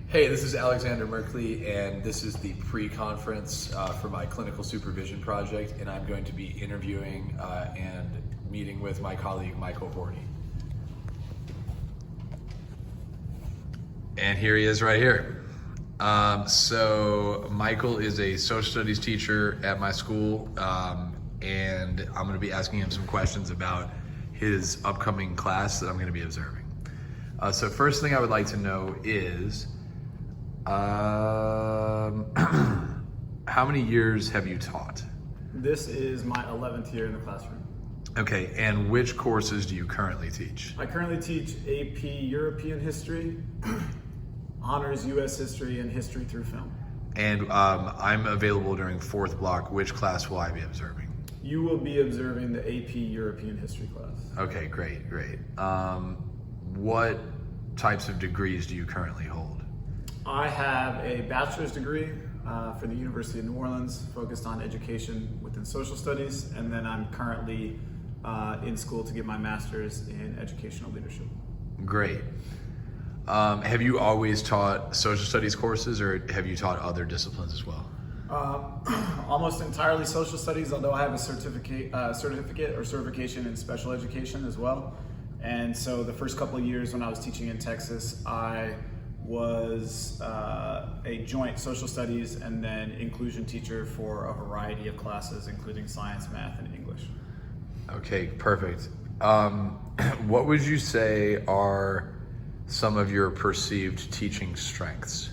Hey, this is Alexander Merkley, and this is the pre-conference for my clinical supervision project, and I'm going to be interviewing and meeting with my colleague, Michael Borney. And here he is right here. So Michael is a social studies teacher at my school, and I'm going to be asking him some questions about his upcoming class that I'm going to be observing. So first thing I would like to know is, how many years have you taught? This is my 11th year in the classroom. Okay, and which courses do you currently teach? I currently teach AP European History, Honors US History, and History through Film. And I'm available during fourth block. Which class will I be observing? You will be observing the AP European History class. Okay, great. What types of degrees do you currently hold? I have a bachelor's degree for the University of New Orleans, focused on education within social studies, and then I'm currently in school to get my master's in educational leadership. Great. Have you always taught social studies courses, or have you taught other disciplines as well? Almost entirely social studies, although I have a certificate or certification in special education as well. And so the first couple of years when I was teaching in Texas, I was a joint social studies and then inclusion teacher for a variety of classes, including science, math, and English. Okay, perfect. What would you say are some of your perceived teaching strengths?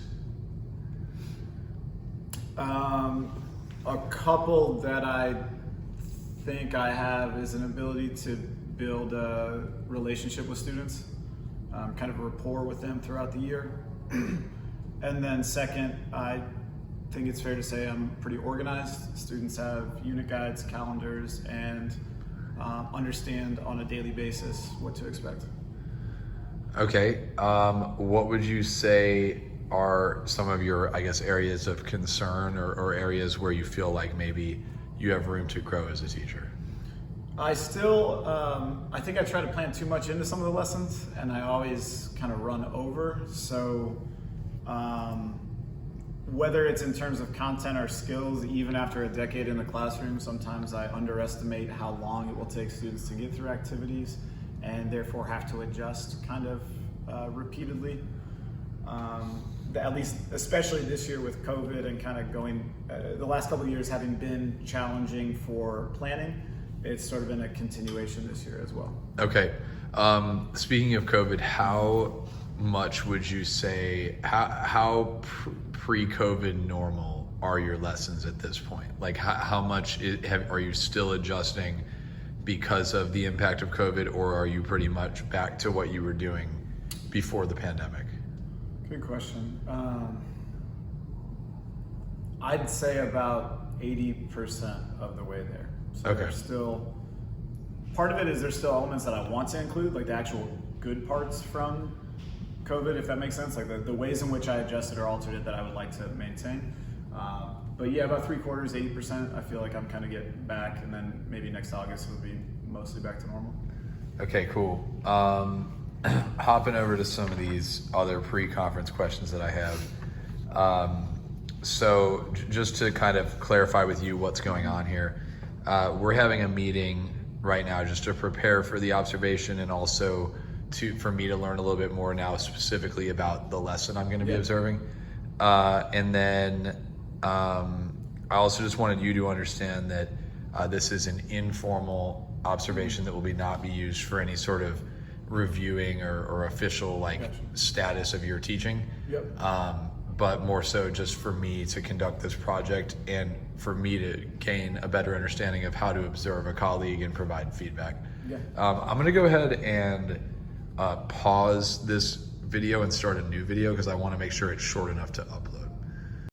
A couple that I think I have is an ability to build a relationship with students, kind of a rapport with them throughout the year. And then second, I think it's fair to say I'm pretty organized. Students have unit guides, calendars, and understand on a daily basis what to expect. Okay, what would you say are some of your, areas of concern or areas where you feel like maybe you have room to grow as a teacher? I still, I think I try to plan too much into some of the lessons, and I always kind of run over. So whether it's in terms of content or skills, even after a decade in the classroom, sometimes I underestimate how long it will take students to get through activities, and therefore have to adjust kind of repeatedly. At least, especially this year with COVID and kind of going, the last couple of years having been challenging for planning, it's sort of been a continuation this year as well. Okay. Speaking of COVID, how much would you say, how pre-COVID normal are your lessons at this point? Like how much are you still adjusting because of the impact of COVID, or are you pretty much back to what you were doing before the pandemic? Good question. I'd say about 80% of the way there. So okay. There's still, part of it is there's still elements that I want to include, like the actual good parts from COVID, if that makes sense, like the ways in which I adjusted or altered it that I would like to maintain. But yeah, about 3/4, 80%, I feel like I'm kind of getting back, and then maybe next August it'll be mostly back to normal. Okay, cool. Hopping over to some of these other pre-conference questions that I have. So just to kind of clarify with you what's going on here, we're having a meeting right now just to prepare for the observation, and also for me to learn a little bit more now specifically about the lesson I'm going to be observing. And then I also just wanted you to understand that this is an informal observation that will not be used for any sort of reviewing or official status of your teaching. Yep. But more so just for me to conduct this project and for me to gain a better understanding of how to observe a colleague and provide feedback. Yeah. I'm going to go ahead and pause this video and start a new video because I want to make sure it's short enough to upload.